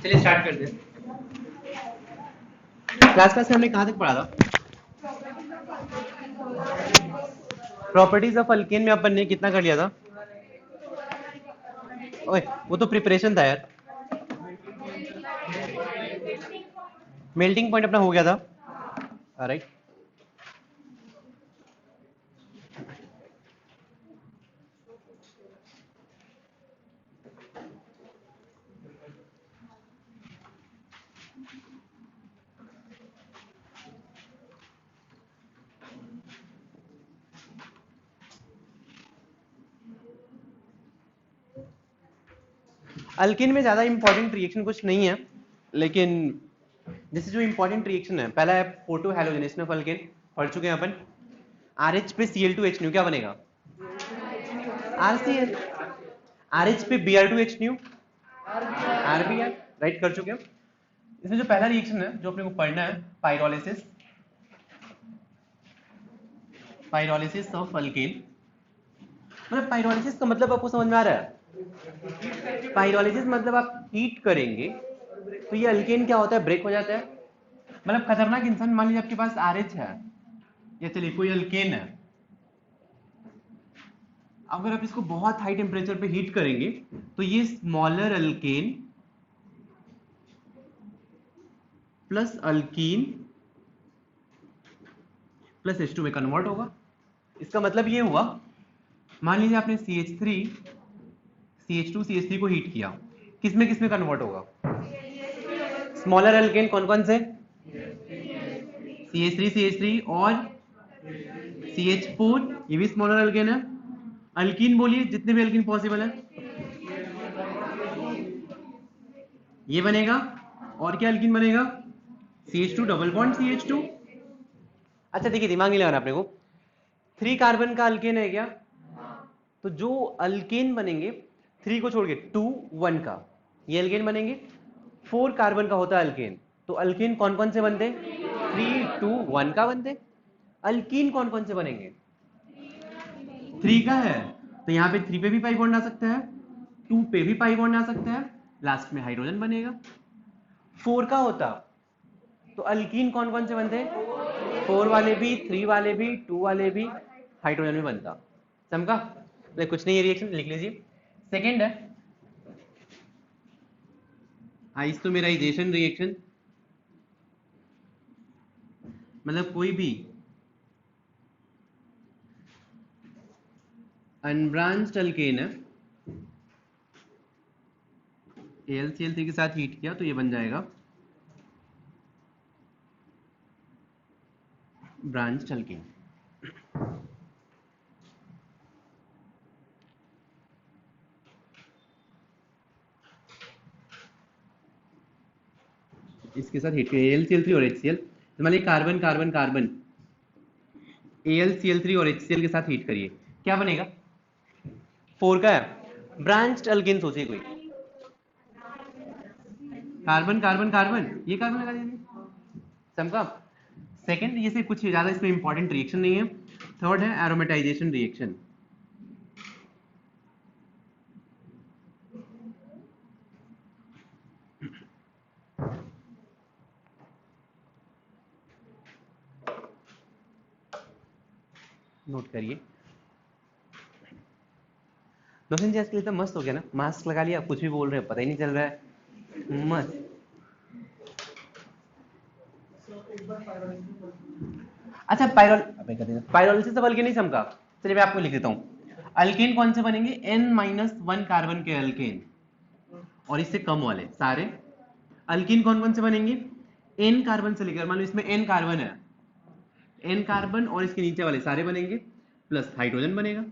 चलिए स्टार्ट करते हैं। क्लास में हमने कहाँ तक पढ़ा था? प्रॉपर्टीज ऑफ अल्केन में अपन ने कितना कर लिया था? ओए वो तो प्रिपरेशन था यार। मेल्टिंग पॉइंट अपना हो गया था, राइट? अल्केन में ज्यादा इंपॉर्टेंट रिएक्शन कुछ नहीं है, लेकिन जैसे जो इंपॉर्टेंट रिएक्शन है, पहला है फोटो हैलोजनेशन ऑफ अल्केन, पढ़ चुके हैं अपन। RH पे Cl2H क्या बनेगा? RCl। RH पे Br2H RBr, राइट कर चुके हैं। इसमें जो पहला रिएक्शन है जो अपने को पढ़ना है, पाइरोलिसिस, पाइरोलिसिस ऑफ अल्केन। मतलब पाइरोलिसिस का मतलब आपको समझ में आ रहा है? पाइरोलिसिस मतलब आप हीट करेंगे तो ये अल्केन क्या होता है, ब्रेक हो जाता है। मतलब खतरनाक इंसान, मान लीजिए आपके पास RH है, या चलिए कोई अल्केन है, अगर आप इसको बहुत हाई टेम्परेचर पे हीट करेंगे तो ये smaller alkane plus alkyne plus H2 में कन्वर्ट होगा। इसका मतलब ये हुआ, मान लीजिए आपने CH3 CH2 CH3 को हीट किया, किस में कन्वर्ट होगा? स्मॉलर अल्केन कौन कौन से? CH3 और CH4, ये भी स्मॉलर अल्केन है। अल्कीन बोलिए, जितने भी अल्कीन पॉसिबल है ये बनेगा। और क्या अल्कीन बनेगा? CH2 double bond CH2। अच्छा देखिए, दिमाग नहीं लगाना अपने को। 3 कार्बन का अल्केन है क्या? तो जो अल्केन बनेंगे 3 को छोड़ के 2 1 का, ये अल्केन बनेंगे। 4 कार्बन का होता है अल्केन, तो अल्केन कौन कौन से बनते? 3 2 1 का बनते। अल्कीन कौन कौन से बनेंगे? 3 का है तो यहाँ पे 3 पे भी पाई बॉन्ड आ सकता है, 2 पे भी पाई बॉन्ड आ सकता है, लास्ट में हाइड्रोजन बनेगा। 4 का होता तो अल्कीन कौन कौन से बनते? 4 वाले भी, 3 वाले भी, 2 वाले भी, हाइड्रोजन भी बनता। समझा? तो कुछ नहीं है, रिएक्शन लिख लीजिए। सेकेंड है आइसोमेराइजेशन रिएक्शन, मतलब कोई भी अनब्रांच्ड अल्केन है, AlCl3 के साथ हीट किया तो ये बन जाएगा ब्रांच्ड अल्केन। इसके साथ हीट किया AlCl3 और HCl, तो मान लीजिए कार्बन कार्बन कार्बन, AlCl3 और HCl के साथ हीट करिए, क्या बनेगा? 4 का है, ब्रांच्ड अल्केन सोचिए कोई, कार्बन कार्बन कार्बन, ये कार्बन लगा दीजिए। समझा? सेकंड, ये से कुछ ज्यादा इसमें इंपॉर्टेंट रिएक्शन नहीं है। थर्ड है एरोमेटाइजेशन रिएक्शन। नोट करिए। रोशन जी आज के लिए तो मस्त हो गया ना, मास्क लगा लिया, कुछ भी बोल रहे हैं पता ही नहीं चल रहा है, मस्त। अच्छा पायरोलिसिस ऑफ अल्केन नहीं समझा, चलिए मैं आपको लिख देता हूँ। अल्केन कौन से बनेंगे? N-1 कार्बन के अल्केन और इससे कम वाले सारे। अल्कीन कौन कौन से बनेंगे? N कार्बन से लेकर, मान लो इसमें N कार्बन है, N कार्बन और इसके नीचे वाले सारे बनेंगे, प्लस हाइड्रोजन बनेगा।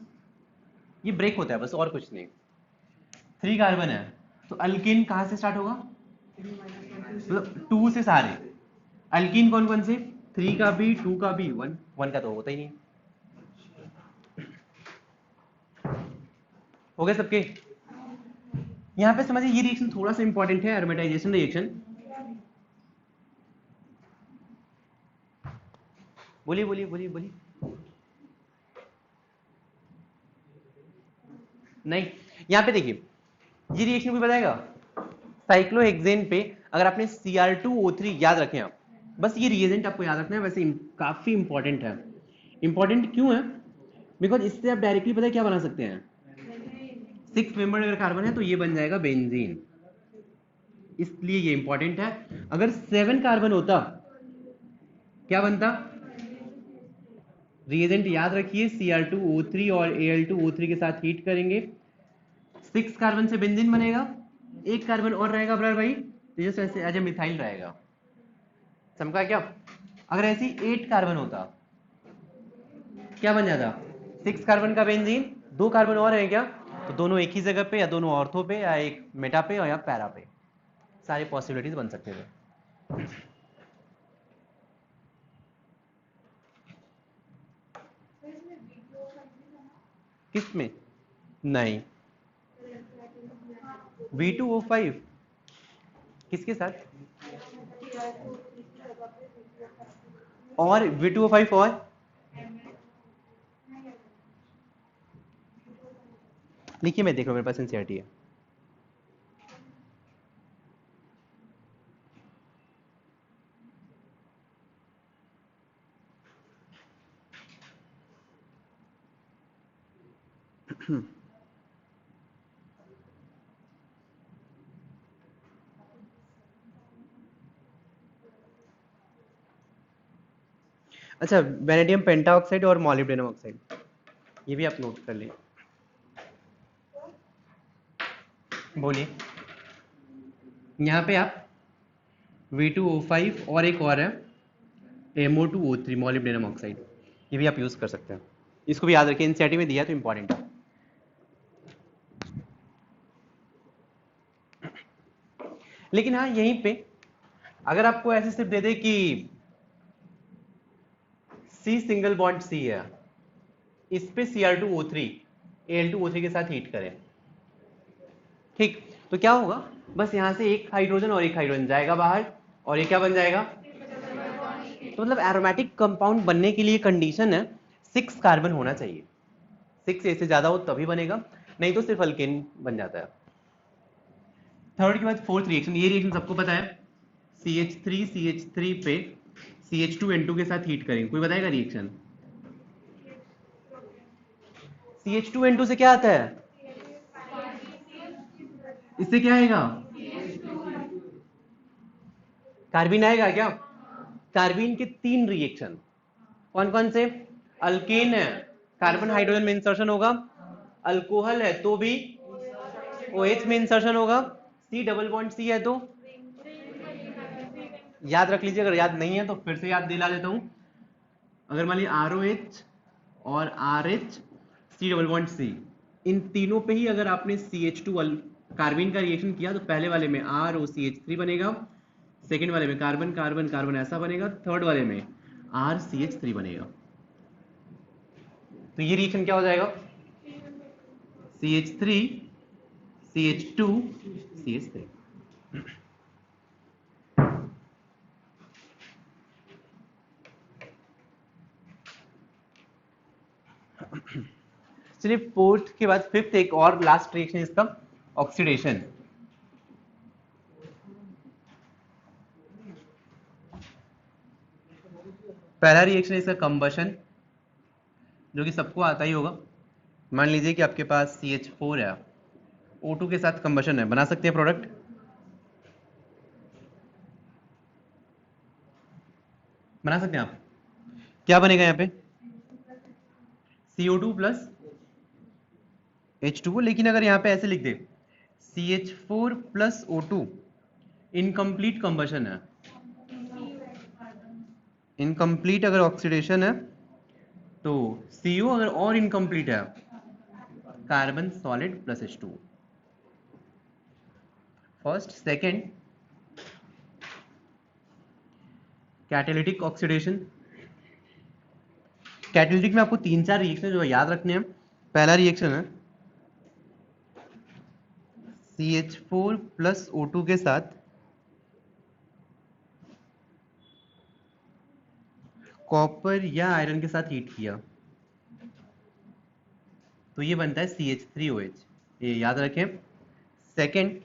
ये ब्रेक होता है बस, और कुछ नहीं। 3 कार्बन है तो अल्कीन कहां से स्टार्ट होगा? मतलब 2 से सारे। अल्कीन कौन कौन से? 3 का भी, 2 का भी, 1 का तो होता ही नहीं। हो गए सबके? यहां पे समझिए ये रिएक्शन थोड़ा सा इंपॉर्टेंट है, एरोमेटाइजेशन रिएक्शन। बोलिए बोलिए बोलिए बोलिए। नहीं, यहाँ पे देखिए ये रिएक्शन कोई बताएगा? साइक्लोहेक्सेन पे अगर आपने Cr2O3 याद रखें आप, बस ये रिएजेंट आपको याद रखना है, वैसे काफी इंपॉर्टेंट है। इंपॉर्टेंट क्यों है? बिकॉज इससे आप डायरेक्टली पता है क्या बना सकते हैं, 6 मेंबर अगर कार्बन है तो ये बन जाएगा बेंजीन, इसलिए ये इंपॉर्टेंट है। अगर 7 कार्बन होता क्या बनता? रिएजेंट याद रखिए, Cr2O3 और Al2O3 के साथ हीट करेंगे, 6 कार्बन से बेंजीन बनेगा, एक कार्बन और रहेगा ब्रदर भाई, तो जैसे ऐसे एज ए मिथाइल रहेगा। समझा क्या? अगर ऐसी 8 कार्बन होता क्या बन जाता? 6 कार्बन का बेंजीन, 2 कार्बन और है क्या, तो दोनों एक ही जगह पे, या दोनों ऑर्थो पे, या एक मेटा पे, और या पैरा पे, सारी पॉसिबिलिटीज बन सकते थे। किस में? नहीं, V2O5 किसके साथ? और V2O5 और लिखिए, मैं देख रहा हूँ, मेरे पास एनसीईआरटी है। अच्छा, वेनेडियम पेंटाऑक्साइड और मॉलिब्डेनम ऑक्साइड, ये भी आप नोट कर लें। बोलिए। यहाँ पे आप V2O5 और एक और है MO2O3 मॉलिब्डेनम ऑक्साइड, ये भी आप यूज कर सकते हैं। इसको भी याद रखिए, एनसीईआरटी में दिया तो इंपॉर्टेंट है। लेकिन हाँ, यहीं पे अगर आपको ऐसे सिर्फ दे दे कि C सिंगल बॉन्ड C है, इस पे Cr2O3 Al2O3 के साथ हीट करें, ठीक, तो क्या होगा? बस यहां से एक हाइड्रोजन और एक हाइड्रोजन जाएगा बाहर, और ये क्या बन जाएगा? तो मतलब एरोमेटिक कंपाउंड बनने के लिए कंडीशन है 6 कार्बन होना चाहिए, 6 से ज्यादा हो तभी बनेगा, नहीं तो सिर्फ अल्केन बन जाता है। थर्ड के बाद फोर्थ रिएक्शन, ये रिएक्शन सबको पता है, CH3 पे CH2N2 के साथ हीट करेंगे, कोई बताएगा रिएक्शन? CH2N2 से क्या आता है? इससे क्या आएगा? कार्बिन आएगा क्या? कार्बिन के 3 रिएक्शन कौन कौन से? अल्केन है, कार्बन हाइड्रोजन में इंसर्शन होगा, अल्कोहल है तो भी OH में इंसर्शन होगा, C डबल बॉन्ड C है तो याद रख लीजिए, अगर याद नहीं है तो फिर से याद दिला देता हूं। अगर मान लीजिए ROH और RH C double bond C, इन तीनों पे ही अगर आपने CH2 कार्बिन का रिएक्शन किया तो पहले वाले में ROCH3 बनेगा, सेकेंड वाले में कार्बन कार्बन कार्बन ऐसा बनेगा, थर्ड वाले में RCH3 बनेगा। तो ये रिएक्शन क्या हो जाएगा? CH3 CH2 CH3। चलिए फोर्थ के बाद फिफ्थ एक और लास्ट रिएक्शन इसका, ऑक्सीडेशन। पहला रिएक्शन इसका कंबशन, जो कि सबको आता ही होगा। मान लीजिए कि आपके पास CH4 है, O2 के साथ कंबशन है, बना सकते हैं प्रोडक्ट? बना सकते हैं आप? क्या बनेगा यहाँ पे? CO2 प्लस H2O, लेकिन अगर यहाँ पे ऐसे लिख दे CH4 plus O2, incomplete combustion है, इनकम्प्लीट अगर ऑक्सीडेशन है तो CO अगर और इनकम्प्लीट है, carbon solid plus H2। First, second, catalytic oxidation. Catalytic में आपको 3-4 रिएक्शन जो है याद रखने हैं। पहला रिएक्शन है CH4 प्लस O2 के साथ कॉपर या आयरन के साथ हीट किया, तो ये बनता है CH3OH। ये याद रखें। सेकेंड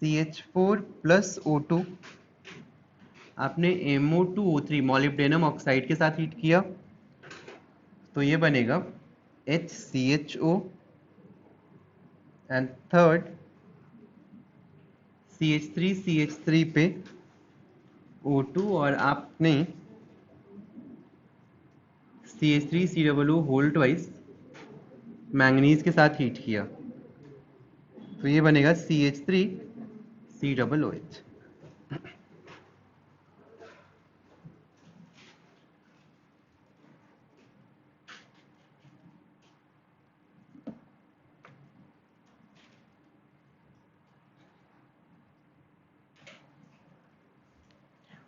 CH4 प्लस O2 आपने MO2O3 मॉलिब्डेनम ऑक्साइड के साथ हीट किया तो ये बनेगा HCHO एंड थर्ड CH3 पे O2 और आपने CH3COO होल ट्वाइस मैंगनीज के साथ हीट किया तो ये बनेगा CH3COOH।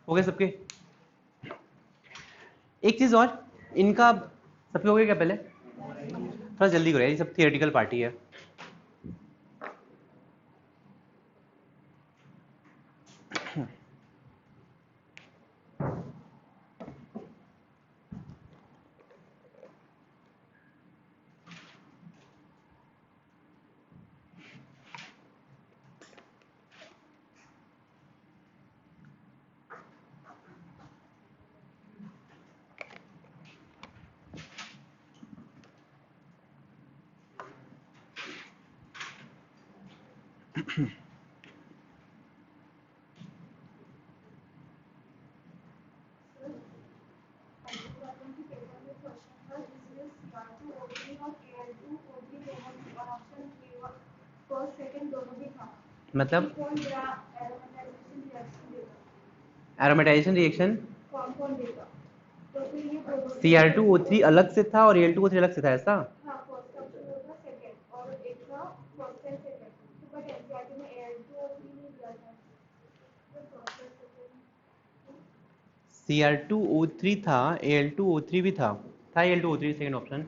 हो गए सबके? एक चीज और, इनका सबके हो गए क्या? पहले थोड़ा जल्दी करो, ये सब थियोरेटिकल पार्टी है। मतलब एरोमेटाइजेशन रिएक्शन Cr2O3 अलग से था और Al2O3 अलग से था, ऐसा? Cr2O3 था, Al2O3 भी था Al2O3 सेकंड ऑप्शन।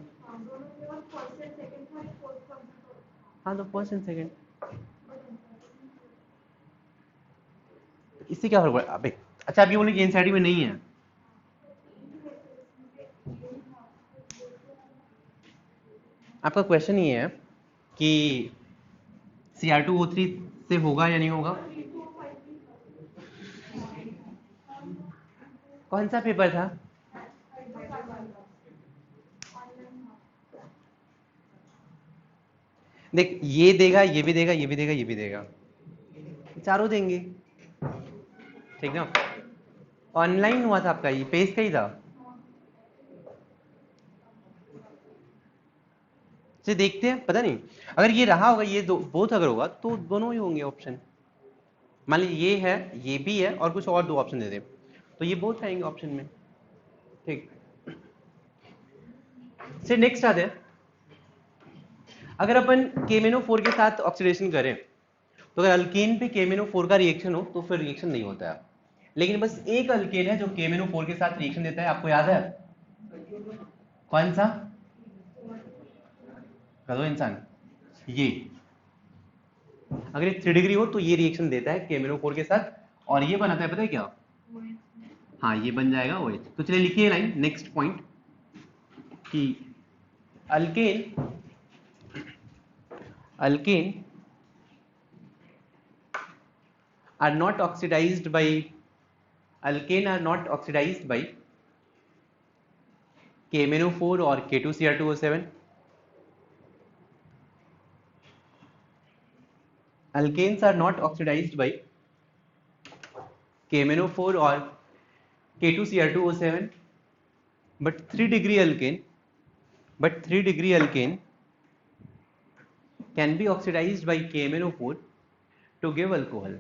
हाँ तो फर्स्ट एंड सेकंड, इससे क्या फर्क पड़ा? अबे अच्छा, आप ये बोले कि एनसीईआरटी में नहीं है। आपका क्वेश्चन ये है कि Cr2O3 से होगा या नहीं होगा? कौन सा पेपर था? देख, ये देगा, ये भी देगा, ये भी देगा, ये भी देगा, चारों देंगे, ठीक ना? ऑनलाइन हुआ था आपका, ये पेज का ही था। चलिए देखते हैं, पता नहीं, अगर ये रहा होगा, ये दो बोथ अगर होगा तो दोनों ही होंगे ऑप्शन। मान लीजिए ये है, ये भी है, और कुछ और दो ऑप्शन दे दे तो ये बोथ आएंगे ऑप्शन में, ठीक। फिर नेक्स्ट आते हैं, अगर अपन KMnO4 के साथ ऑक्सीडेशन करें तो अगर अल्केन पे KMnO4 का रिएक्शन हो तो फिर रिएक्शन नहीं होता है, लेकिन बस एक अल्केन है जो KMnO4 के साथ रिएक्शन देता है, आपको याद है? कौन सा? करो इंसान, ये अगर ये 3 डिग्री हो तो ये रिएक्शन देता है KMnO4 के साथ और ये बनाता है, पता है क्या? हाँ, ये बन जाएगा OH। तो चलिए लिखिए लाइन, नेक्स्ट पॉइंट कि alkane are not oxidized by KMnO4 or K2Cr2O7. Alkanes are not oxidized by KMnO4 or K2Cr2O7, but 3 degree alkane can be oxidized by KMnO4 to give alcohol.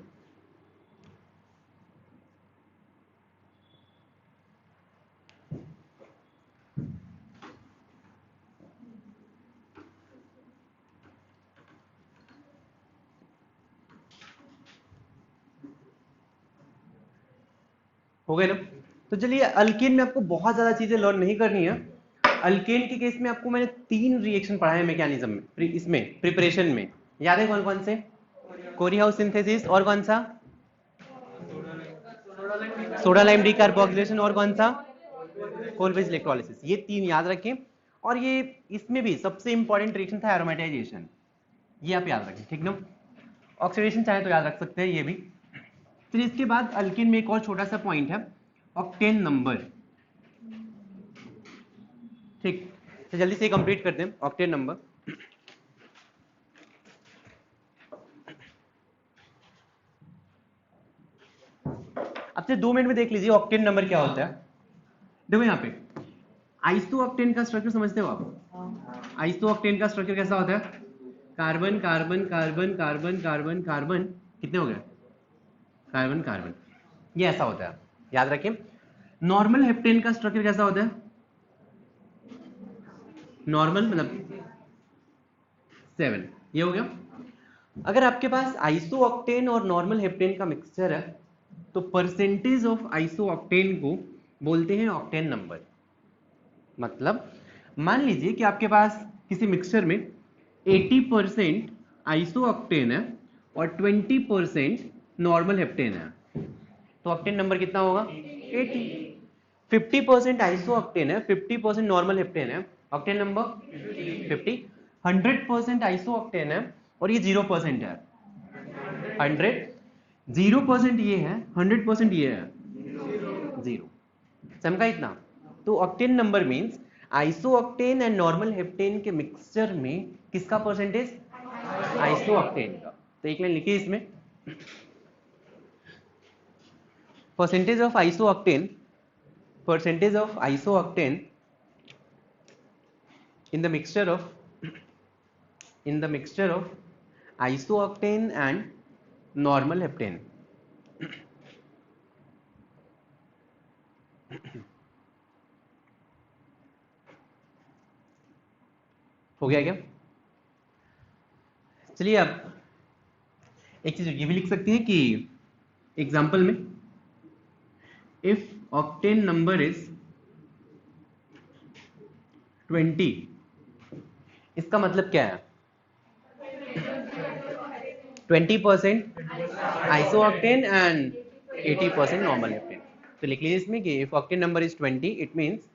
हो गए ना? तो चलिए, alkane में आपको बहुत ज्यादा चीजें लर्न नहीं करनी है। अल्केन के केस में आपको मैंने 3 रिएक्शन पढ़ाए हैं मैकेनिज्म में, इसमें प्रिपरेशन में, याद है कौन कौन से? कोरीहाउस सिंथेसिस, और कौन सा? सोडा लाइम डीकार्बोक्सिलेशन, और कौन सा? कोलब्रिज इलेक्ट्रोलिसिस। ये 3 याद रखें और ये इसमें भी सबसे इंपॉर्टेंट रिएक्शन था एरोमेटाइजेशन, ये आप याद रखें, ठीक ना। ऑक्सीडेशन चाहे तो याद रख सकते हैं ये भी। फिर इसके बाद अल्किन में एक और छोटा सा पॉइंट है, ऑक्टेन नंबर, ठीक। तो जल्दी से कंप्लीट करते हैं ऑक्टेन नंबर। अब से 2 मिनट में देख लीजिए ऑक्टेन नंबर क्या होता है। देखो यहाँ पे आइसो ऑक्टेन का स्ट्रक्चर समझते हो आप? आइसो ऑक्टेन का स्ट्रक्चर कैसा होता है? Carbon carbon carbon carbon carbon carbon, कितने हो गए? कार्बन कार्बन, ये ऐसा होता है, याद रखिए। नॉर्मल हेप्टेन का स्ट्रक्चर कैसा होता है? नॉर्मल मतलब 7, ये हो गया। अगर आपके पास आइसो ऑक्टेन और नॉर्मल हेप्टेन का मिक्सचर है तो परसेंटेज ऑफ आइसो ऑक्टेन को बोलते हैं ऑक्टेन नंबर। मतलब मान लीजिए कि आपके पास किसी मिक्सचर में 80% आइसो ऑक्टेन है और 20% नॉर्मल हेप्टेन है, तो ऑक्टेन नंबर कितना होगा? 80। 50% आइसो ऑक्टेन है, 50% नॉर्मल हेप्टेन है, ऑक्टेन नंबर 50। 100% आइसो ऑक्टेन है और ये 0% है, 100। 0% ये है, 100% ये है, 0। समझा इतना? तो octane number means iso octane and normal heptane के मिक्सचर में किसका परसेंटेज? आइसो ऑक्टेन का। तो एक लाइन लिखिए इसमें, percentage of isooctane in the mixture of isooctane and normal heptane। हो गया क्या? चलिए अब एक चीज ये भी लिख सकते हैं कि एग्जाम्पल में इफ ऑक्टेन नंबर इज 20, इसका मतलब क्या है? 20% आइसोऑक्टेन एंड 80% नॉर्मल हेप्टेन। तो लिख लीजिए इसमें कि if octane number is 20, it means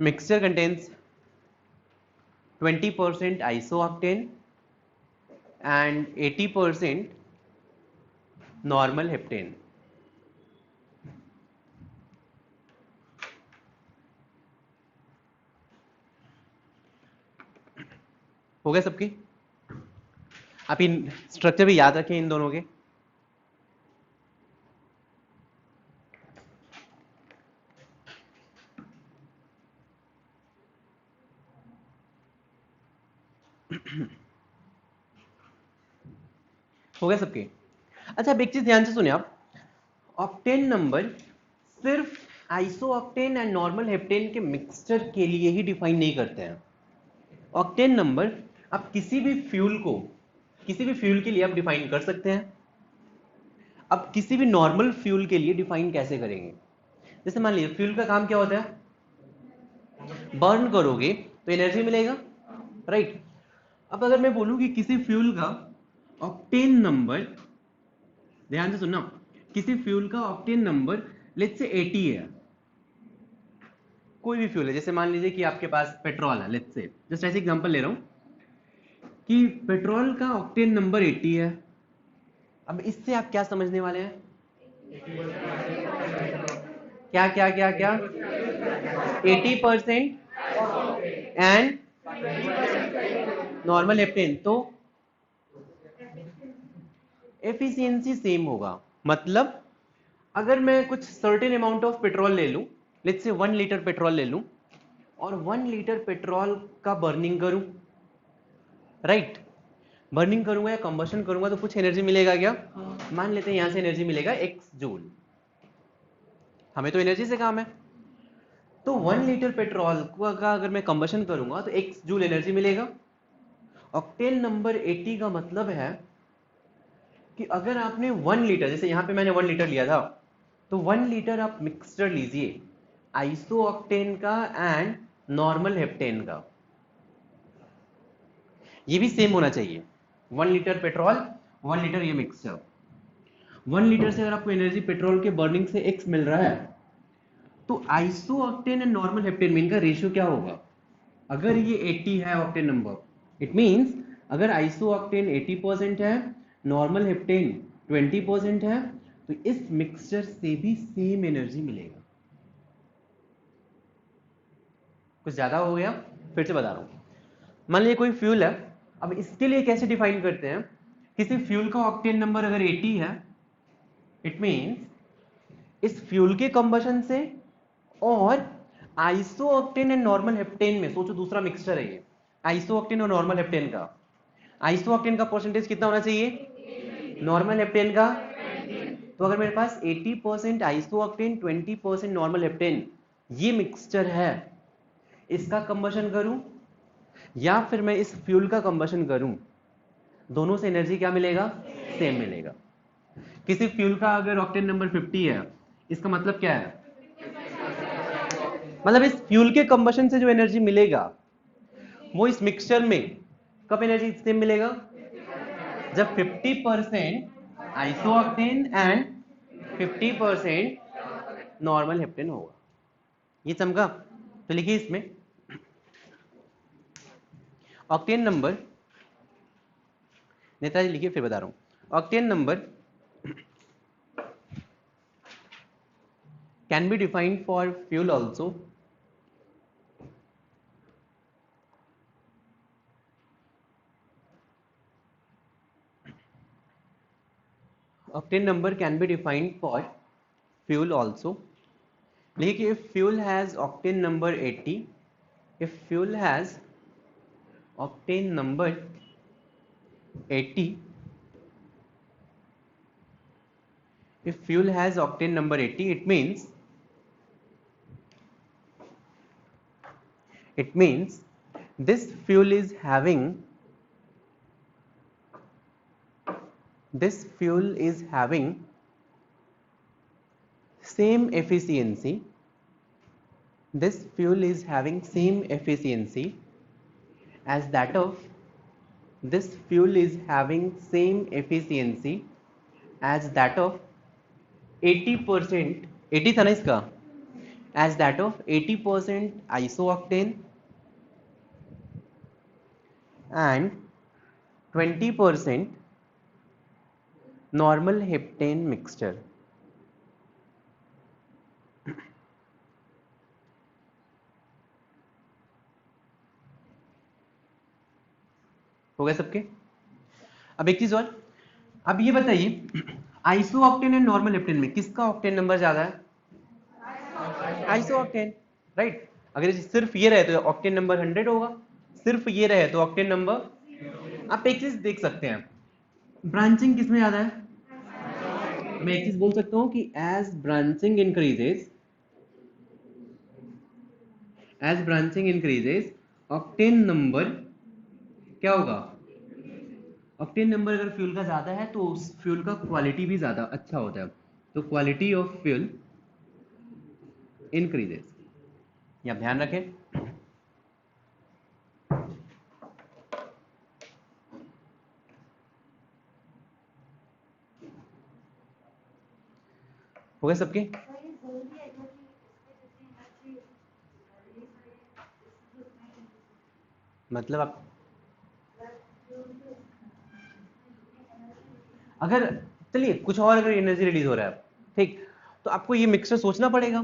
mixture contains 20% isooctane and 80% normal heptane। हो गया सबकी? आप इन स्ट्रक्चर भी याद रखें इन दोनों के। हो गया सबके? अच्छा अब एक चीज ध्यान से सुनिए आप, ऑक्टेन नंबर सिर्फ iso octane and normal heptane के मिक्सचर के लिए ही डिफाइन नहीं करते हैं। ऑक्टेन नंबर आप किसी भी फ्यूल के लिए आप डिफाइन कर सकते हैं। अब किसी भी नॉर्मल फ्यूल के लिए डिफाइन कैसे करेंगे? जैसे मान लीजिए फ्यूल का काम क्या होता है? बर्न करोगे तो एनर्जी मिलेगा, राइट। अब अगर मैं बोलूं कि किसी फ्यूल का ऑक्टेन नंबर, ध्यान से सुनना, किसी फ्यूल का ऑक्टेन नंबर लेट्स से 80 है, कोई भी फ्यूल है, जैसे मान लीजिए कि आपके पास पेट्रोल है, लेट्स से, जस्ट ऐसे एग्जांपल ले रहा हूं कि पेट्रोल का ऑक्टेन नंबर 80 है। अब इससे आप क्या समझने वाले हैं? क्या क्या क्या क्या? 80% एंड नॉर्मल हेप्टेन, तो एफिशिएंसी सेम होगा। मतलब अगर मैं कुछ सर्टेन अमाउंट ऑफ पेट्रोल ले लूं, लेट्स से 1 लीटर पेट्रोल ले लूं और 1 लीटर पेट्रोल का बर्निंग करूं, राइट। बर्निंग करूंगा या कंबशन करूंगा तो कुछ एनर्जी मिलेगा क्या? मान लेते हैं यहां से एनर्जी मिलेगा x जूल, हमें तो एनर्जी से काम है। तो 1 लीटर पेट्रोल का अगर मैं कंबशन करूंगा तो x जूल एनर्जी मिलेगा। ऑक्टेन नंबर 80 का मतलब है कि अगर आपने 1 लीटर, जैसे यहां पे मैंने 1 लीटर लिया था, तो 1 लीटर आप मिक्सचर लीजिए आइसो ऑक्टेन का एंड नॉर्मल हेप्टेन का, ये भी सेम होना चाहिए। 1 लीटर पेट्रोल, 1 लीटर ये मिक्सचर। 1 लीटर से अगर आपको एनर्जी पेट्रोल के बर्निंग से x मिल रहा है तो iso octane and normal heptane में इनका रेशियो क्या होगा? अगर ये 80 है ऑक्टेन नंबर, इट मींस अगर आइसो ऑक्टेन 80% है, नॉर्मल हेप्टेन 20% है, तो इस मिक्सचर से भी सेम एनर्जी मिलेगा। कुछ ज्यादा हो गया, फिर से बता रहा हूं। मान लीजिए कोई फ्यूल है, अब इसके लिए कैसे डिफाइन करते हैं? किसी फ्यूल का ऑक्टेन नंबर अगर 80 है, इट मींस इस फ्यूल के कंबशन से और iso octane and normal heptane में, सोचो दूसरा मिक्सचर है ये, आइसो ऑक्टेन और नॉर्मल हेप्टेन का, आइसो ऑक्टेन का परसेंटेज कितना होना चाहिए? नॉर्मल हेप्टेन का। तो अगर मेरे पास 80% आइसो ऑक्टेन 20% नॉर्मल हेप्टेन ये मिक्सचर है, इसका कंबशन करूं या फिर मैं इस फ्यूल का कंबशन करूं, दोनों से एनर्जी क्या मिलेगा? सेम मिलेगा। किसी फ्यूल का अगर ऑक्टेन नंबर 50 है, इसका मतलब क्या है? मतलब इस फ्यूल के कंबशन से जो एनर्जी मिलेगा वो इस मिक्सचर में कब एनर्जी सेम मिलेगा? जब 50% iso octane and 50% normal heptane होगा। ये चमका? तो लिखिए इसमें ऑक्टेन नंबर, नेताजी लिखिए फिर बता रहा हूं। Octane number can be defined for fuel also. Octane number can be defined for fuel also. Like if fuel has octane number 80, if fuel has octane number 80, if fuel has octane number 80, it means this fuel is having same efficiency. This fuel is having same efficiency as that of this fuel is having same efficiency as that of 80%, 80 था ना इसका, as that of 80% isooctane and 20% normal heptane mixture. हो गया सबके? अब एक चीज और, अब ये बताइए iso octane and normal heptane में किसका ऑक्टेन नंबर ज्यादा है? Iso octane, right. अगर सिर्फ ये रहे तो ऑक्टेन नंबर 100 होगा, सिर्फ ये रहे तो ऑक्टेन नंबर। आप एक चीज देख सकते हैं, ब्रांचिंग किसमें ज्यादा है? मैं एक चीज बोल सकता हूं कि as branching increases octane number क्या होगा? ऑक्टेन नंबर अगर फ्यूल का ज्यादा है तो उस फ्यूल का क्वालिटी भी ज्यादा अच्छा होता है, तो क्वालिटी ऑफ फ्यूल इंक्रीजेस। ये आप ध्यान रखें। हो गए सबके? मतलब आप अगर चलिए कुछ और अगर एनर्जी रिलीज हो रहा है, ठीक, तो आपको ये मिक्सचर सोचना पड़ेगा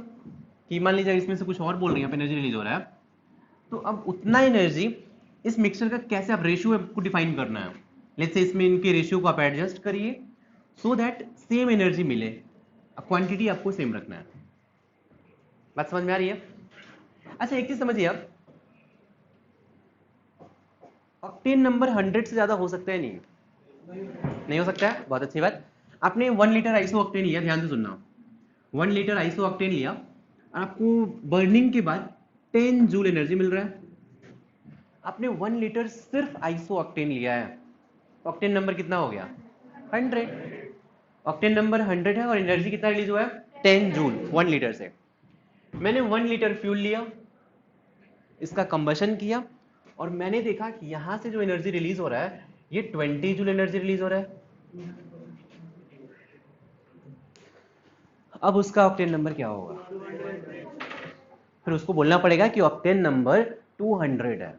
कि मान लीजिए इसमें से कुछ और बोल रही है, एनर्जी रिलीज हो रहा है, तो अब उतना एनर्जी इस मिक्सचर का कैसे आप रेशियो आपको डिफाइन करना है। लेट्स से इसमें इनके रेशियो को आप एडजस्ट करिए सो दैट सेम एनर्जी मिले, क्वांटिटी आपको सेम रखना है। बात समझ में आ रही है? अच्छा एक चीज समझिए, आप ऑक्टेन नंबर 100 से ज्यादा हो सकता है? नहीं हो सकता है। बहुत अच्छी बात। आपने 1 लीटर आइसो ऑक्टेन लिया, ध्यान से सुनना, 1 लीटर आइसो ऑक्टेन लिया और आपको बर्निंग के बाद 10 जूल एनर्जी मिल रहा है। आपने 1 लीटर सिर्फ आइसो ऑक्टेन लिया है, ऑक्टेन नंबर कितना हो गया? 100। ऑक्टेन नंबर 100 है और एनर्जी कितना रिलीज हुआ है? 10 जूल 1 लीटर से। मैंने 1 लीटर फ्यूल लिया, इसका कंबशन किया और मैंने देखा कि यहां से जो एनर्जी रिलीज हो रहा है ये 20 जूल एनर्जी रिलीज हो रहा है। अब उसका ऑक्टेन नंबर क्या होगा? फिर उसको बोलना पड़ेगा कि ऑक्टेन नंबर 200 है।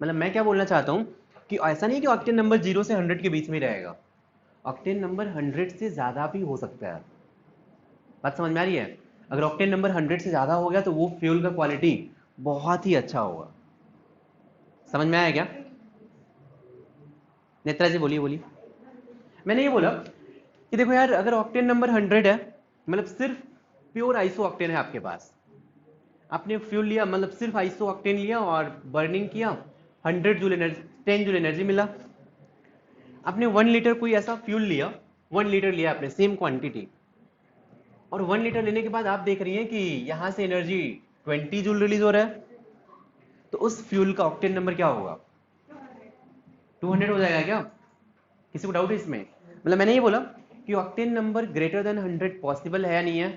मतलब मैं क्या बोलना चाहता हूं कि ऐसा नहीं कि ऑक्टेन नंबर 0 से 100 के बीच में रहेगा, ऑक्टेन नंबर 100 से ज्यादा भी हो सकता है। बात समझ में आ रही है? अगर ऑक्टेन नंबर 100 से ज्यादा हो गया तो वो फ्यूल का क्वालिटी बहुत ही अच्छा होगा। समझ में आया क्या? नेत्रा जी बोलिए बोलिए। मैंने ये बोला कि देखो यार, अगर ऑक्टेन नंबर 100 है, मतलब सिर्फ प्योर आइसो ऑक्टेन है आपके पास, आपने फ्यूल लिया, मतलब सिर्फ आइसो ऑक्टेन लिया और बर्निंग किया, 100 जूल एनर्जी, 10 जूल एनर्जी मिला। आपने 1 लीटर कोई ऐसा फ्यूल लिया, 1 लीटर लिया आपने सेम क्वांटिटी, और 1 लीटर लेने के बाद आप देख रही हैं कि यहां से एनर्जी 20 जूल रिलीज हो रहा है, तो उस फ्यूल का ऑक्टेन नंबर क्या होगा? 200 हो जाएगा क्या? किसी को डाउट है इसमें? मतलब मैंने ये बोला कि octane number greater than 100 possible है या नहीं है?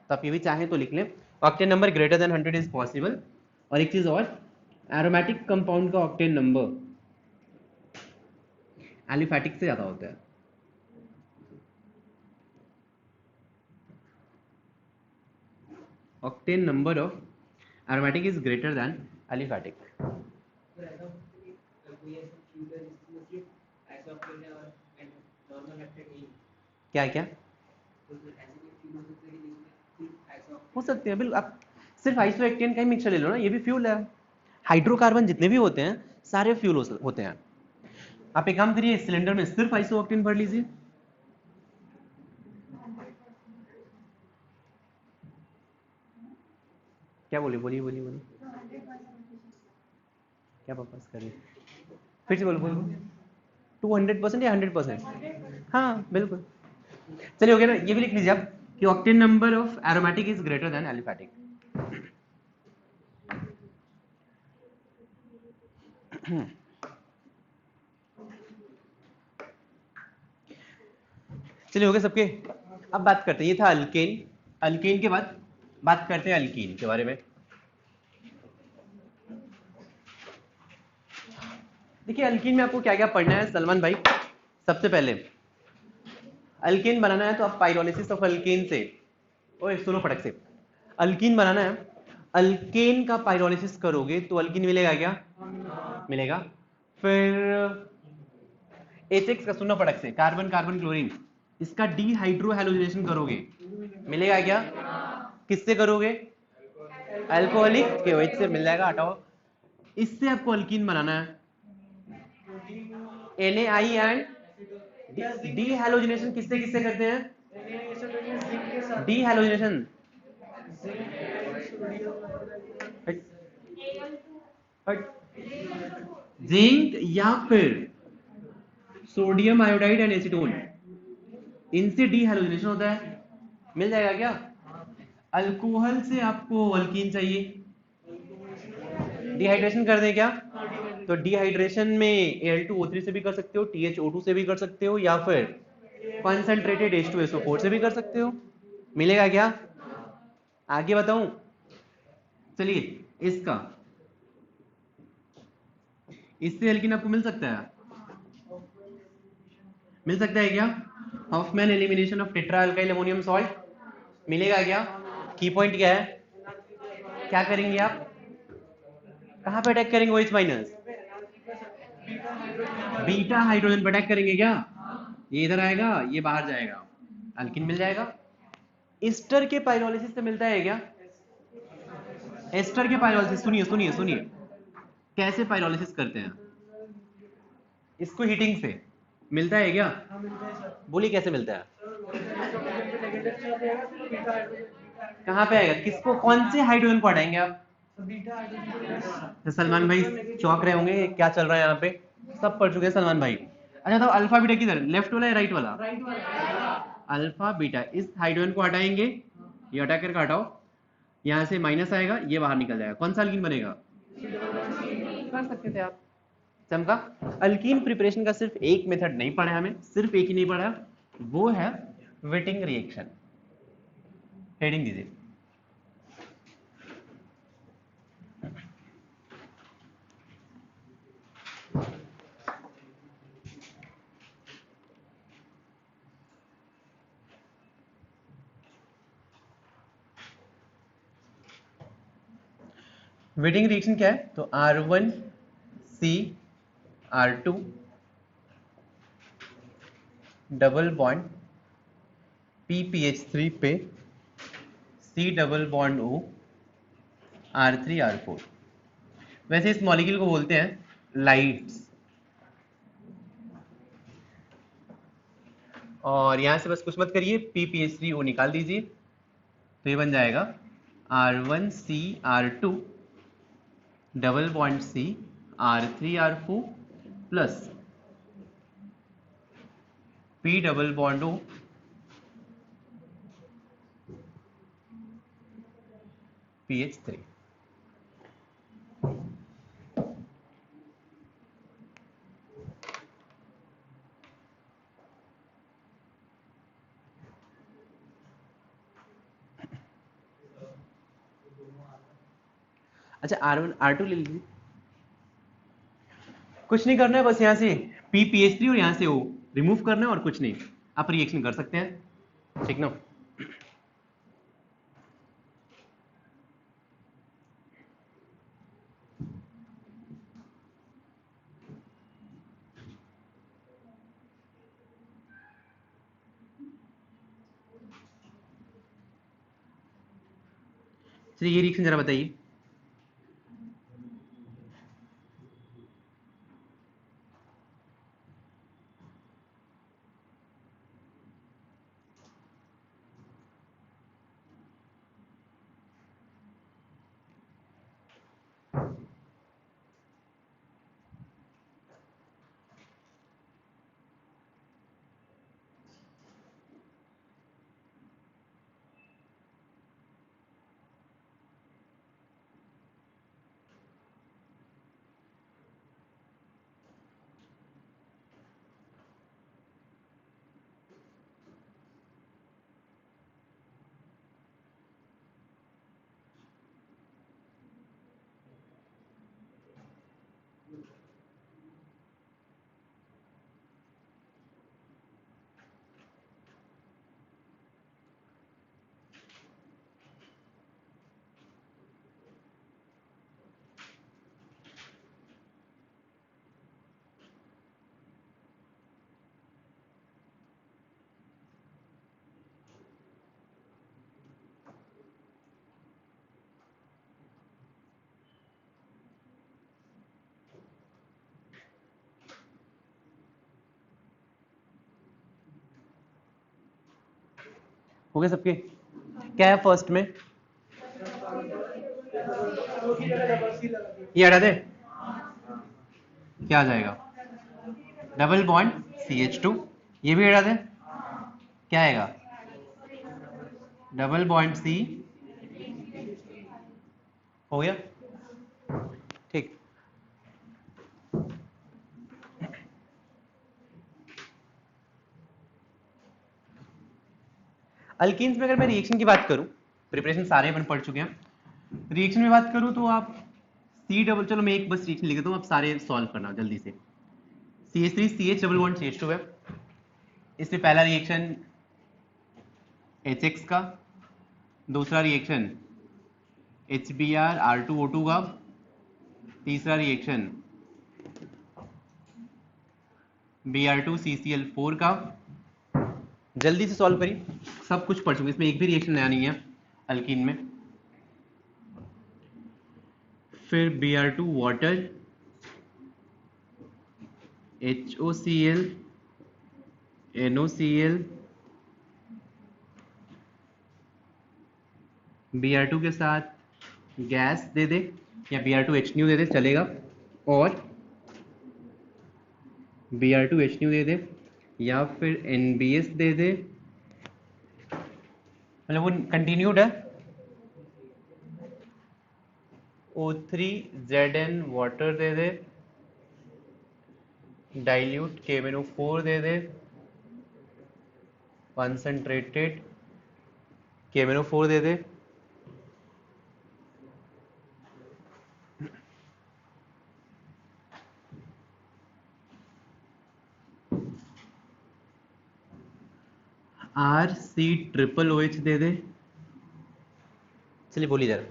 तो आप ये भी चाहें तो लिख लें, octane number greater than 100 is possible. और एक चीज और, एरोमेटिक कंपाउंड का ऑक्टेन नंबर एलिफैटिक से ज्यादा होता है। Octane number of aromatic is greater than aliphatic. क्या क्या हो सकते हैं? बिल्कुल, आप सिर्फ आइसोएक्टेन का ही मिक्सचर ले लो ना, ये भी फ्यूल है। हाइड्रोकार्बन जितने भी होते हैं सारे फ्यूल होते हैं। आप एक काम करिए, सिलेंडर में सिर्फ आइसोएक्टेन भर लीजिए। क्या बोलिए बोलिए बोलिए बोलिए, क्या वापस करिए, फिर से बोलो बोलो। 200% या 100%? हाँ बिल्कुल। चलिए हो गया ना, ये भी लिख लीजिए आप कि octane number of aromatic is greater than aliphatic. चलिए हो गए सबके। अब बात करते हैं, ये था अल्केन। अल्केन के बाद बात करते हैं अल्कीन के बारे में। देखिए अल्कीन में आपको क्या क्या पढ़ना है सलमान भाई। सबसे पहले अल्कीन बनाना है तो आप पाइरोलिसिस ऑफ अल्कीन से, ओए सुनो फटक से, अल्कीन बनाना है, अल्केन का पाइरोलिसिस करोगे तो अल्कीन मिलेगा क्या? मिलेगा। फिर H का सुनो फटक से, कार्बन कार्बन क्लोरीन, इसका डीहाइड्रोहैलोजिनेशन करोगे, मिलेगा क्या? किससे करोगे? अल्कोहलिक के OH से मिल जाएगा, हटाओ। इससे आपको अल्कीन बनाना है, NaI एंड डीहैलोजिनेशन किससे किससे करते हैं? डीहैलोजिनेशन जिंक या फिर सोडियम आयोडाइड एंड एसीटोन, इनसे डीहैलोजिनेशन होता है, मिल जाएगा क्या? अल्कोहल से आपको अल्कीन चाहिए, डिहाइड्रेशन कर दें क्या? तो डिहाइड्रेशन में Al2O3 से भी कर सकते हो, THO2 से भी कर सकते हो, या फिर कंसंट्रेटेड H2SO4 से भी कर सकते हो, मिलेगा क्या? आगे बताऊं? चलिए इसका, इससे एल्कीन आपको मिल सकता है, मिल सकता है क्या? Hofmann elimination of tetra alkyl ammonium salt, मिलेगा क्या? की पॉइंट क्या है? क्या करेंगे आप? कहां पे अटैक करेंगे? OH माइनस, बीटा हाइड्रोजन पर अटैक करेंगे क्या? ये इधर आएगा, ये बाहर जाएगा, अल्किन मिल जाएगा। एस्टर के पाइरोलिसिस से मिलता है क्या? एस्टर के पाइरोलिसिस, सुनिए सुनिए सुनिए, कैसे पाइरोलिसिस करते हैं? इसको हीटिंग से मिलता है क्या? बोलिए कैसे मिलता है? कहाँ पे आएगा? किसको, कौन से हाइड्रोजन को हटाएंगे आप? तो सलमान भाई चौंक रहे होंगे, क्या चल रहा है यहाँ पे, सब पढ़ चुके हैं सलमान भाई। अच्छा तो अल्फा बीटा किधर, लेफ्ट वाला या राइट वाला? अल्फा बीटा, इस हाइड्रोजन को हटाएंगे, ये हटा करके हटाओ, यहाँ से माइनस आएगा, ये बाहर निकल जाएगा, कौन सा अल्कीन बनेगा? कर सकते थे आप, चमका। अल्कीन प्रिपरेशन का सिर्फ एक मेथड नहीं पढ़ा है हमें, सिर्फ एक ही नहीं पढ़ा, वो है वेटिंग रिएक्शन। हेडिंग दीजिए। वेटिंग रिएक्शन क्या है? तो R1 C R2 double bond PPH3 पे C double bond O R3 R4। वैसे इस मॉलिक्यूल को बोलते हैं लाइट्स। और यहां से बस कुछ मत करिए, PPH3O निकाल दीजिए, तो ये बन जाएगा R1 C R2 double bond C R3 R4 plus P double bond O PH3। अच्छा R1 R2 ले लीजिए, कुछ नहीं करना है, बस यहाँ से PPH3 और यहाँ से O रिमूव करना है और कुछ नहीं, आप रिएक्शन कर सकते हैं, ठीक ना। चलिए ये रिएक्शन जरा बताइए। हो गए सबके? क्या है फर्स्ट में? ये हटा दे, क्या आ जाएगा? Double bond CH2। ये भी हटा दे, क्या आएगा? Double bond C। हो गया, ठीक। अल्कीन्स में अगर मैं रिएक्शन की बात करूं, प्रिपरेशन सारे अपन पढ़ चुके हैं, रिएक्शन में बात करूं तो आप C डबल, चलो मैं एक बस रिएक्शन लिख देता हूं, आप सारे सॉल्व करना जल्दी से। CH3 CH double bond CH2 है, इसमें पहला रिएक्शन HX का, दूसरा रिएक्शन HBr R2O2 का, तीसरा रिएक्शन Br2 CCl4 का। जल्दी से सॉल्व करिए, सब कुछ पढ़ चुके, इसमें एक भी रिएक्शन नया नहीं है अल्कीन में। फिर Br2 water, HOCl NOCl, Br2 के साथ गैस दे दे या Br2HNO दे दे चलेगा, और Br2HNO दे दे या फिर NBS दे दे, मतलब वो कंटिन्यूड है। O3ZN वाटर दे दे, डाइल्यूट KMnO4 दे दे, कंसंट्रेटेड KMnO4 दे दे, RC OOH दे दे। चलिए बोलिए जरा।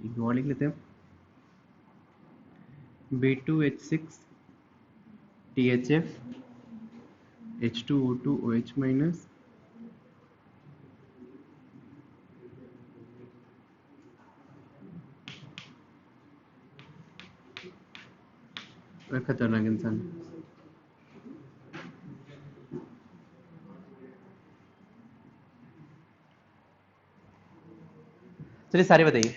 एक और लिख लेते हैं, B2H6 THF H2O2 OH minus खतरनाक इंसान। चलिए सारे बताइए।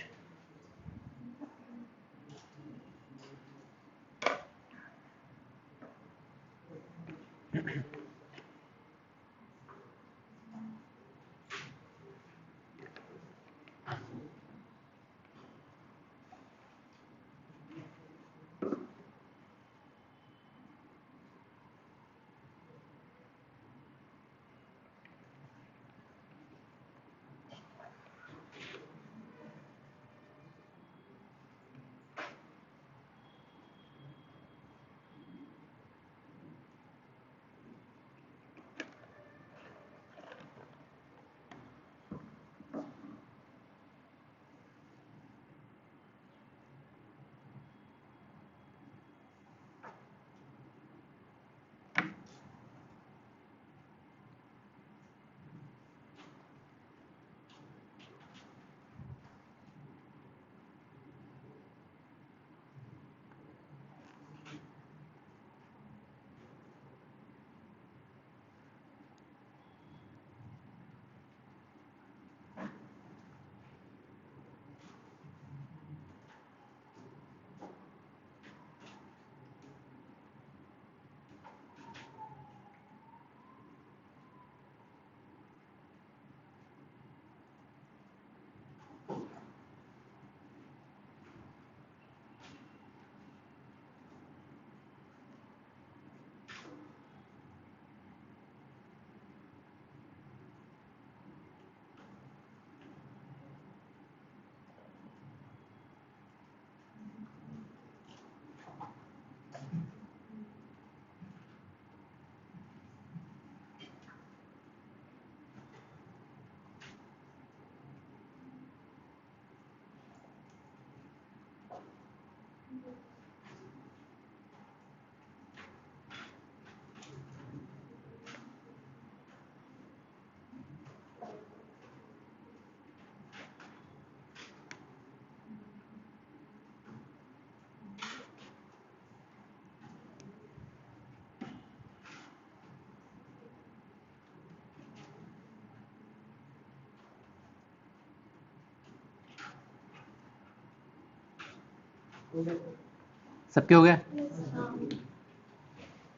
सबके हो गया?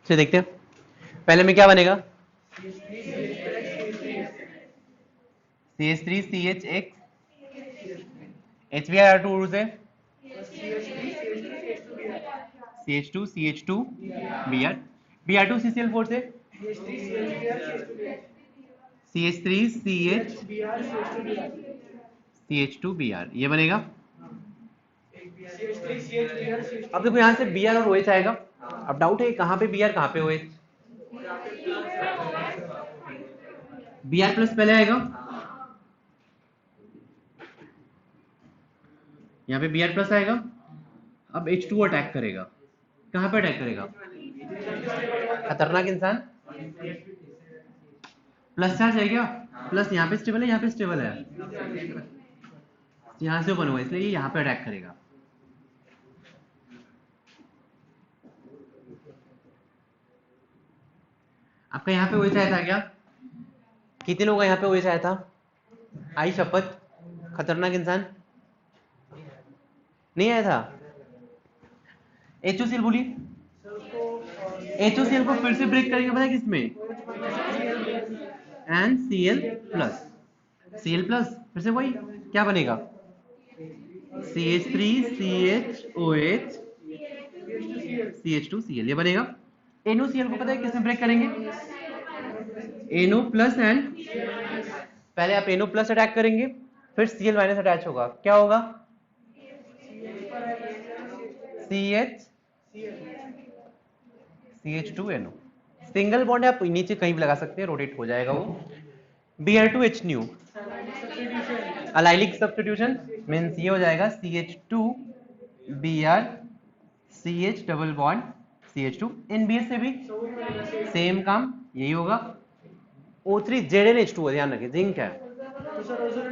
चलिए देखते हैं, पहले में क्या बनेगा? CH3CHX HBr2 से CH2CH2 Br2CCl4 से CH3CH CH2Br, ये बनेगा। अब देखो यहां से Br और OH आएगा। अब डाउट है कहां पे Br कहां पे OH? Br प्लस पहले आएगा, यहाँ पे Br प्लस आएगा। अब H2 अटैक करेगा, कहां पे अटैक करेगा? खतरनाक इंसान। प्लस चार्ज है क्या? प्लस यहाँ पे स्टेबल है, यहाँ पे स्टेबल है, यहाँ से ओपन हुआ इसलिए ये यहाँ पे अटैक करेगा। आपका यहाँ पे OH आया था क्या? कितने लोगों का यहाँ पे OH आया था? आई शपथ, खतरनाक इंसान। नहीं आया था? HOCl बोलिए। HOCl को फिर से ब्रेक करेंगे पता है किसमें? NCl प्लस, Cl प्लस, फिर से वही क्या बनेगा? CH3CHOH CH2Cl, ये बनेगा। NOCl को पता है किसमें ब्रेक करेंगे? NO प्लस एंड, पहले आप NO प्लस अटैक करेंगे, फिर Cl माइनस अटैच होगा, क्या होगा? CH2NO, सिंगल बॉन्ड आप नीचे कहीं भी लगा सकते हैं, रोटेट हो जाएगा वो। Br2H new, allylic substitution means ये हो जाएगा CH2 Br CH double bond CH2 NBS से भी सेम काम यही होगा। O3 ZnH2 ध्यान रखिए, जिंक है,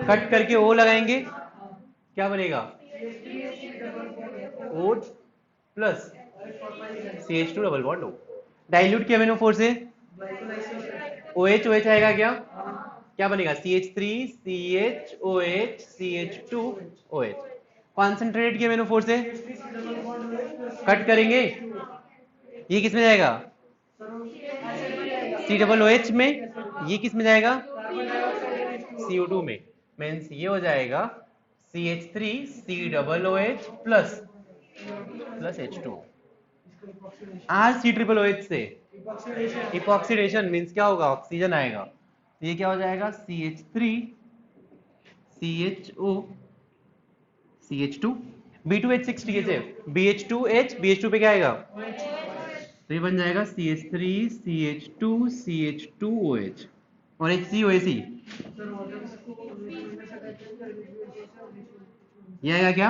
कट करके O लगाएंगे, क्या बनेगा O plus CH2 double bond O। Dilute किया मैंने 4 से, OH OH आएगा क्या बनेगा CH3 CHOH CH2 OH। Concentrate किया मैंने 4 से, कट करेंगे, ये किस में जाएगा C डबल OH में, ये किस में जाएगा CO2 में, मीन्स ये हो जाएगा CH3 C double OH plus H2। RC triple OH से इपॉक्सीडेशन मीन्स क्या होगा, ऑक्सीजन आएगा, तो ये क्या हो जाएगा CH3 CHO CH2 B2H6 THF BH2H BH2 पे क्या आएगा, तो ये बन जाएगा CH3 CH2 CH2OH और HCOAC, ये आएगा क्या,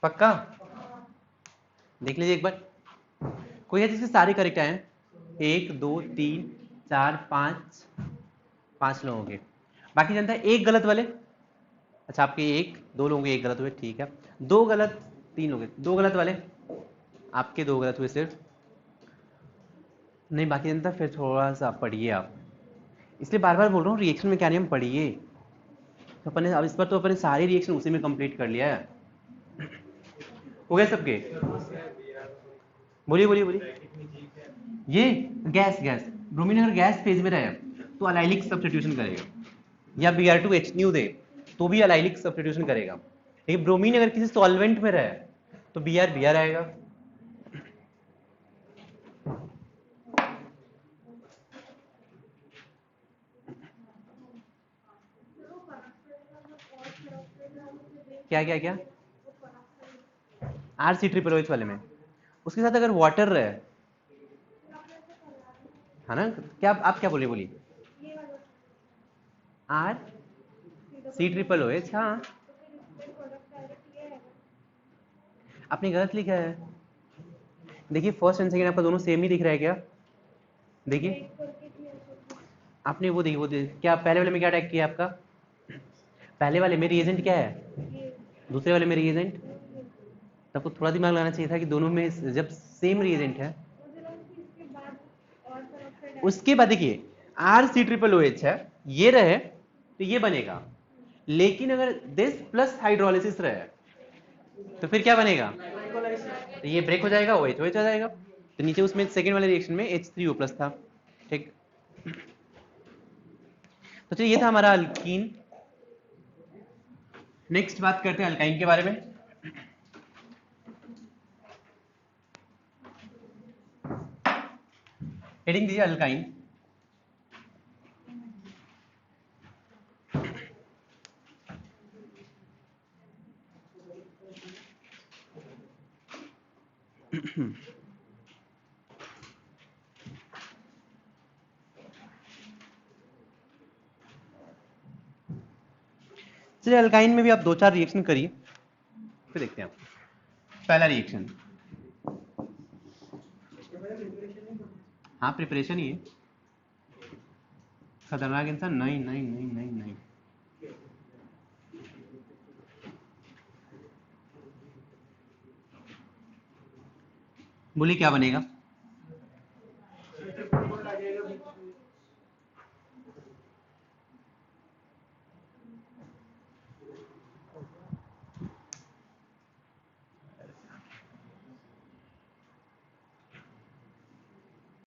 पक्का देख लीजिए एक बार। कोई है जिसके सारे करेक्ट आए हैं, 1 2 3 4 5 लोगों के, बाकी जनता है एक गलत वाले। अच्छा आपके 2 लोगों के 1 गलत हुए, ठीक है, 2 गलत 3 लोग, 2 गलत वाले आपके, 2 गलत हुए सिर्फ, नहीं बाकी जनता फिर थोड़ा सा पढ़िए आप, इसलिए बार बार बोल रहा हूँ रिएक्शन में क्या नियम पढ़िए। तो अपने अब इस पर तो अपने सारे रिएक्शन उसी में कंप्लीट कर लिया है। हो गए सबके, बोलिए बोलिए बोलिए। ये गैस ब्रोमीन अगर गैस फेज में रहे तो अलाइलिक सब्स्टिट्यूशन करेगा, या Br2H न्यू दे तो भी अलाइलिक सब्स्टिट्यूशन करेगा, लेकिन ब्रोमीन अगर किसी सॉल्वेंट में रहे तो Br आएगा। क्या RC ट्रिपल OH वाले में उसके साथ अगर वाटर रहे, है ना, क्या आप क्या बोलिए RC ट्रिपल OH, हाँ आपने गलत लिखा है, देखिए फर्स्ट एंड सेकंड आपका दोनों सेम ही दिख रहा है क्या, देखिए आपने वो देखिए क्या पहले वाले में क्या टैग किया आपका, पहले वाले में रिएजेंट क्या है, दूसरे वाले में रिएजेंट, तो आपको थोड़ा दिमाग लगाना चाहिए था कि दोनों में जब सेम रिएजेंट है, उसके बाद देखिए RC ट्रिपल OH है, ये रहे तो ये बनेगा, लेकिन अगर दिस प्लस हाइड्रोलिसिस रहे तो फिर क्या बनेगा, तो ये ब्रेक हो जाएगा, OH हो जाएगा, तो नीचे उसमें सेकेंड वाले रिएक्शन में H3O प्लस था, ठीक। तो चलिए ये था हमारा अल्कीन। नेक्स्ट बात करते हैं अल्काइन के बारे में। हेडिंग दीजिए अल्काइन। चलिए अल्काइन में भी आप 2-4 रिएक्शन करिए, फिर देखते हैं। पहला रिएक्शन, हाँ प्रिपरेशन ही है, खतरनाक इंसान नहीं नहीं नहीं नहीं नहीं, बोलिए क्या बनेगा,